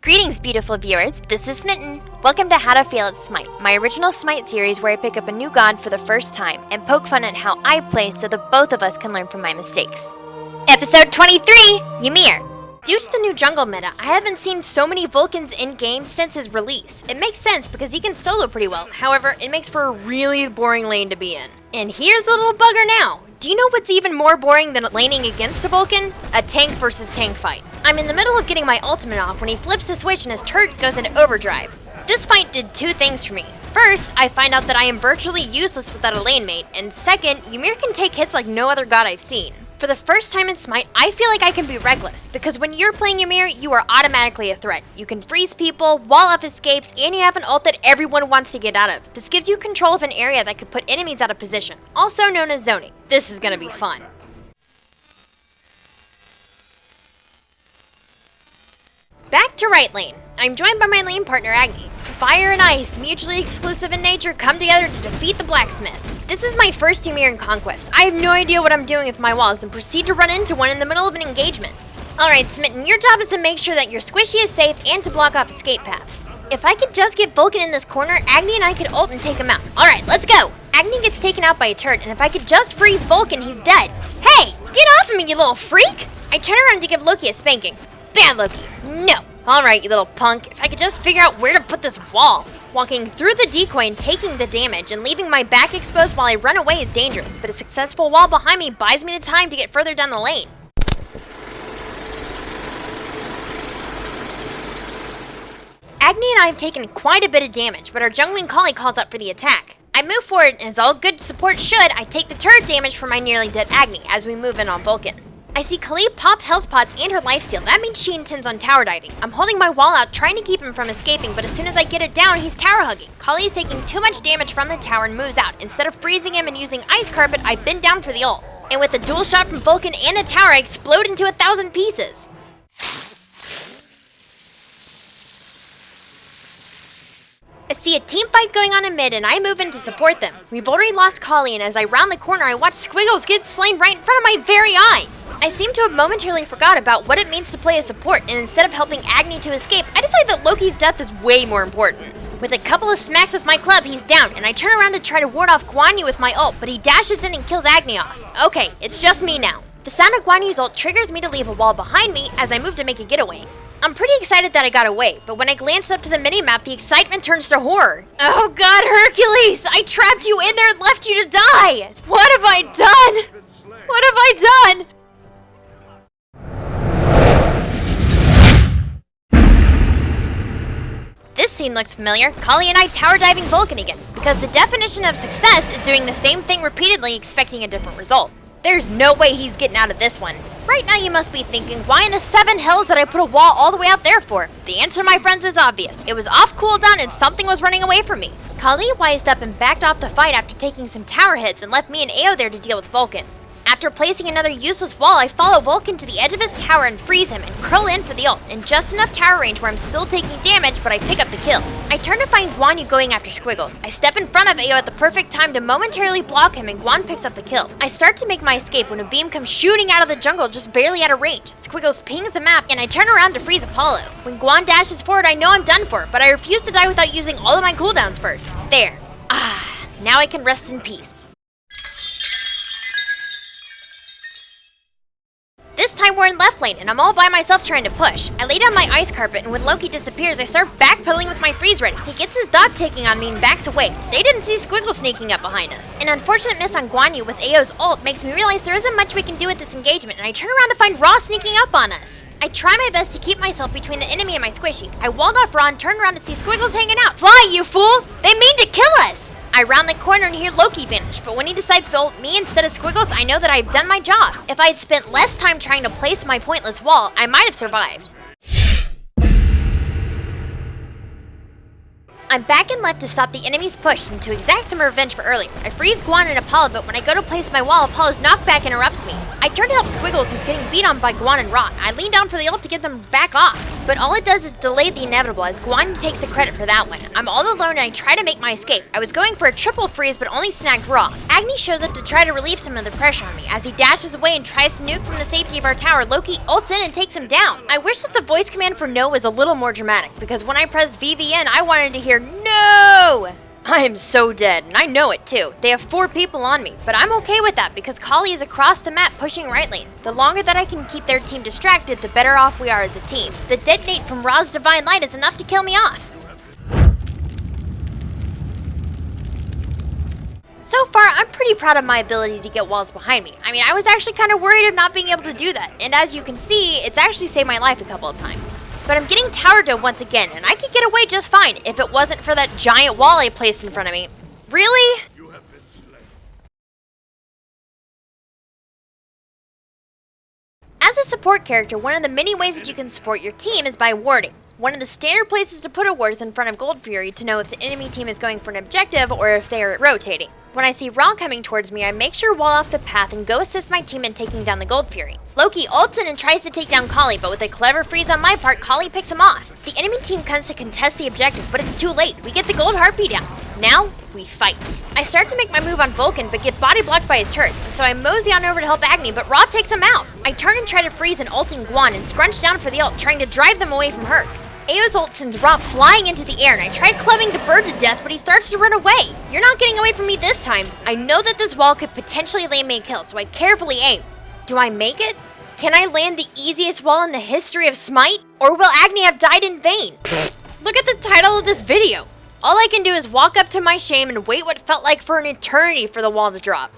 Greetings, beautiful viewers. This is Smitten. Welcome to How to Fail at Smite, my original Smite series where I pick up a new god for the first time and poke fun at how I play so that both of us can learn from my mistakes. Episode 23, Ymir. Due to the new jungle meta, I haven't seen so many Vulcans in-game since his release. It makes sense because he can solo pretty well, however, it makes for a really boring lane to be in. And here's the little bugger now. Do you know what's even more boring than laning against a Vulcan? A tank versus tank fight. I'm in the middle of getting my ultimate off when he flips the switch and his turret goes into overdrive. This fight did two things for me. First, I find out that I am virtually useless without a lane mate, and second, Ymir can take hits like no other god I've seen. For the first time in Smite, I feel like I can be reckless, because when you're playing Ymir, you are automatically a threat. You can freeze people, wall off escapes, and you have an ult that everyone wants to get out of. This gives you control of an area that could put enemies out of position, also known as zoning. This is gonna be fun. Back to right lane. I'm joined by my lane partner Agni. Fire and ice, mutually exclusive in nature, come together to defeat the blacksmith. This is my first Ymir in Conquest. I have no idea what I'm doing with my walls and proceed to run into one in the middle of an engagement. Alright, Smitten, your job is to make sure that your squishy is safe and to block off escape paths. If I could just get Vulcan in this corner, Agni and I could ult and take him out. Alright, let's go! Agni gets taken out by a turret, and if I could just freeze Vulcan, he's dead. Hey, get off of me, you little freak! I turn around to give Loki a spanking. Bad Loki. No. Alright, you little punk. If I could just figure out where to put this wall. Walking through the decoy and taking the damage and leaving my back exposed while I run away is dangerous, but a successful wall behind me buys me the time to get further down the lane. Agni and I have taken quite a bit of damage, but our jungling collie calls up for the attack. I move forward, and as all good support should, I take the turret damage from my nearly dead Agni as we move in on Vulcan. I see Kali pop health pots and her lifesteal. That means she intends on tower diving. I'm holding my wall out, trying to keep him from escaping, but as soon as I get it down, he's tower hugging. Kali is taking too much damage from the tower and moves out. Instead of freezing him and using ice carpet, I bend down for the ult. And with a dual shot from Vulcan and the tower, I explode into 1,000 pieces. I see a team fight going on in mid and I move in to support them. We've already lost Kali, and as I round the corner I watch Squiggles get slain right in front of my very eyes. I seem to have momentarily forgot about what it means to play a support, and instead of helping Agni to escape, I decide that Loki's death is way more important. With a couple of smacks with my club, he's down, and I turn around to try to ward off Guan Yu with my ult, but he dashes in and kills Agni off. Okay, it's just me now. The sound of Guan Yu's ult triggers me to leave a wall behind me as I move to make a getaway. I'm pretty excited that I got away, but when I glance up to the minimap, the excitement turns to horror. Oh god, Hercules! I trapped you in there and left you to die! What have I done? What have I done? This scene looks familiar. Kali and I tower diving Vulcan again, because the definition of success is doing the same thing repeatedly expecting a different result. There's no way he's getting out of this one. Right now you must be thinking, why in the 7 hells did I put a wall all the way out there for? The answer, my friends, is obvious. It was off cooldown and something was running away from me. Kali wised up and backed off the fight after taking some tower hits and left me and Ao there to deal with Vulcan. After placing another useless wall, I follow Vulcan to the edge of his tower and freeze him and curl in for the ult, in just enough tower range where I'm still taking damage, but I pick up the kill. I turn to find Guan Yu going after Squiggles. I step in front of Ao at the perfect time to momentarily block him, and Guan picks up the kill. I start to make my escape when a beam comes shooting out of the jungle just barely out of range. Squiggles pings the map, and I turn around to freeze Apollo. When Guan dashes forward, I know I'm done for, but I refuse to die without using all of my cooldowns first. There. Now I can rest in peace. This time we're in left lane, and I'm all by myself trying to push. I lay down my ice carpet, and when Loki disappears, I start backpedaling with my freeze ready. He gets his dot taking on me and backs away. They didn't see Squiggle sneaking up behind us. An unfortunate miss on Guan Yu with Ao's ult makes me realize there isn't much we can do with this engagement, and I turn around to find Ra sneaking up on us. I try my best to keep myself between the enemy and my squishy. I walled off Ra and turn around to see Squiggles hanging out. Fly, you fool! They mean to kill us! I round the corner and hear Loki vanish, but when he decides to ult me instead of Squiggles, I know that I've done my job. If I had spent less time trying to place my pointless wall, I might have survived. I'm back and left to stop the enemy's push and to exact some revenge for earlier. I freeze Guan and Apollo, but when I go to place my wall, Apollo's knockback interrupts me. I turn to help Squiggles, who's getting beat on by Guan and Rot. I lean down for the ult to get them back off, but all it does is delay the inevitable as Guan takes the credit for that one. I'm all alone and I try to make my escape. I was going for a triple freeze, but only snagged Raw. Agni shows up to try to relieve some of the pressure on me. As he dashes away and tries to nuke from the safety of our tower, Loki ults in and takes him down. I wish that the voice command for no was a little more dramatic, because when I pressed VVN, I wanted to hear "No!" I am so dead, and I know it too. They have 4 people on me, but I'm okay with that because Kali is across the map pushing right lane. The longer that I can keep their team distracted, the better off we are as a team. The detonate from Ra's Divine Light is enough to kill me off. So far, I'm pretty proud of my ability to get walls behind me. I mean, I was actually kind of worried of not being able to do that, and as you can see, it's actually saved my life a couple of times. But I'm getting tower dome once again, and I could get away just fine if it wasn't for that giant wall I placed in front of me. Really? As a support character, one of the many ways that you can support your team is by warding. One of the standard places to put a ward is in front of Gold Fury to know if the enemy team is going for an objective or if they are rotating. When I see Ra coming towards me, I make sure to wall off the path and go assist my team in taking down the Gold Fury. Loki ults in and tries to take down Kali, but with a clever freeze on my part, Kali picks him off. The enemy team comes to contest the objective, but it's too late. We get the Gold Harpy down. Now, we fight. I start to make my move on Vulcan, but get body blocked by his turrets, and so I mosey on over to help Agni, but Ra takes him out. I turn and try to freeze an ulting Guan and scrunch down for the ult, trying to drive them away from her. Ao's ult sends Ra flying into the air, and I tried clubbing the bird to death, but he starts to run away. You're not getting away from me this time. I know that this wall could potentially land me a kill, so I carefully aim. Do I make it? Can I land the easiest wall in the history of Smite? Or will Agni have died in vain? Look at the title of this video. All I can do is walk up to my shame and wait what felt like for an eternity for the wall to drop.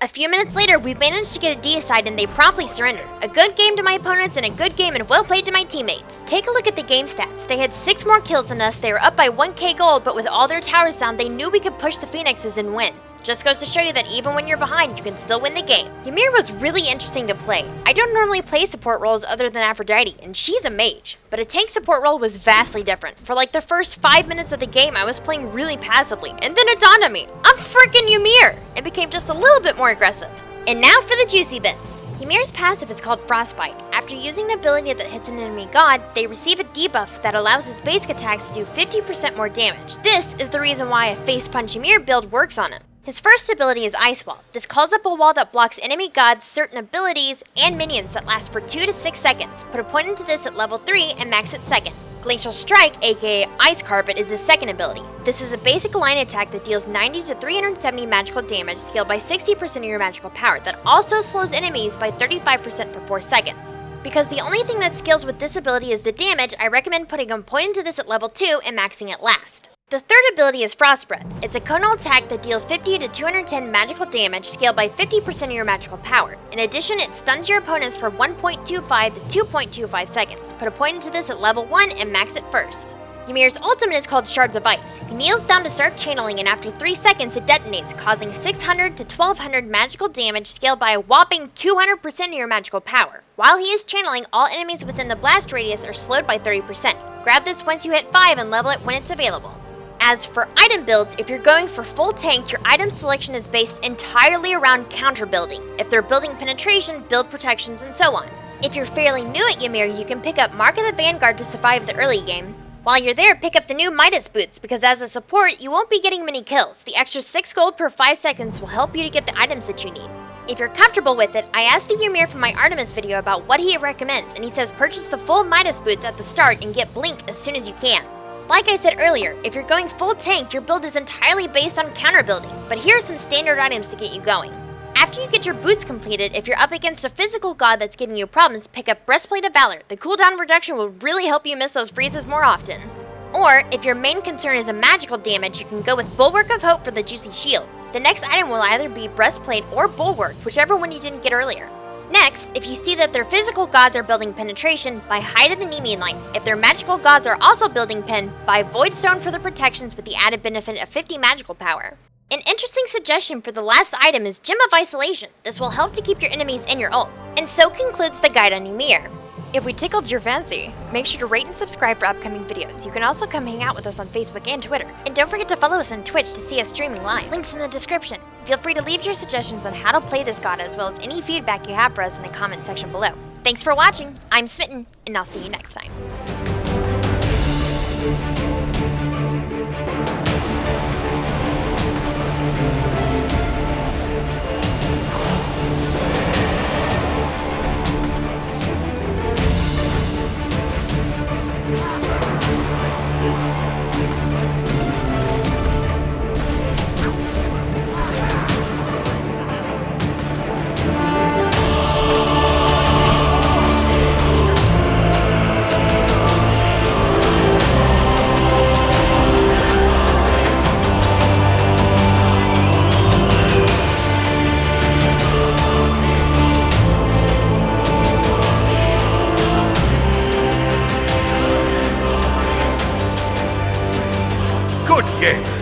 A few minutes later, we managed to get a deicide and they promptly surrendered. A good game to my opponents and a good game and well played to my teammates. Take a look at the game stats. They had 6 more kills than us, they were up by 1k gold, but with all their towers down, they knew we could push the Phoenixes and win. Just goes to show you that even when you're behind, you can still win the game. Ymir was really interesting to play. I don't normally play support roles other than Aphrodite, and she's a mage. But a tank support role was vastly different. For like the first 5 minutes of the game, I was playing really passively, and then it dawned on me, I'm freaking Ymir! And became just a little bit more aggressive. And now for the juicy bits. Ymir's passive is called Frostbite. After using an ability that hits an enemy god, they receive a debuff that allows his basic attacks to do 50% more damage. This is the reason why a Face Punch Ymir build works on him. His first ability is Ice Wall. This calls up a wall that blocks enemy gods, certain abilities, and minions that last for 2 to 6 seconds. Put a point into this at level 3 and max it second. Glacial Strike, aka Ice Carpet, is his second ability. This is a basic line attack that deals 90 to 370 magical damage scaled by 60% of your magical power that also slows enemies by 35% for 4 seconds. Because the only thing that scales with this ability is the damage, I recommend putting a point into this at level 2 and maxing it last. The third ability is Frost Breath. It's a conal attack that deals 50 to 210 magical damage scaled by 50% of your magical power. In addition, it stuns your opponents for 1.25 to 2.25 seconds. Put a point into this at level 1 and max it first. Ymir's ultimate is called Shards of Ice. He kneels down to start channeling and after 3 seconds it detonates, causing 600 to 1200 magical damage scaled by a whopping 200% of your magical power. While he is channeling, all enemies within the blast radius are slowed by 30%. Grab this once you hit 5 and level it when it's available. As for item builds, if you're going for full tank, your item selection is based entirely around counter building. If they're building penetration, build protections, and so on. If you're fairly new at Ymir, you can pick up Mark of the Vanguard to survive the early game. While you're there, pick up the new Midas boots, because as a support, you won't be getting many kills. The extra 6 gold per 5 seconds will help you to get the items that you need. If you're comfortable with it, I asked the Ymir from my Artemis video about what he recommends, and he says purchase the full Midas boots at the start and get Blink as soon as you can. Like I said earlier, if you're going full tank, your build is entirely based on counter building, but here are some standard items to get you going. After you get your boots completed, if you're up against a physical god that's giving you problems, pick up Breastplate of Valor. The cooldown reduction will really help you miss those freezes more often. Or, if your main concern is a magical damage, you can go with Bulwark of Hope for the juicy shield. The next item will either be Breastplate or Bulwark, whichever one you didn't get earlier. Next, if you see that their physical gods are building penetration, buy Height of the Nemean Light. If their magical gods are also building pen, buy Void Stone for the protections with the added benefit of 50 magical power. An interesting suggestion for the last item is Gem of Isolation. This will help to keep your enemies in your ult. And so concludes the guide on Ymir. If we tickled your fancy, make sure to rate and subscribe for upcoming videos. You can also come hang out with us on Facebook and Twitter. And don't forget to follow us on Twitch to see us streaming live. Links in the description. Feel free to leave your suggestions on how to play this god as well as any feedback you have for us in the comment section below. Thanks for watching. I'm Smitten, and I'll see you next time. Good game.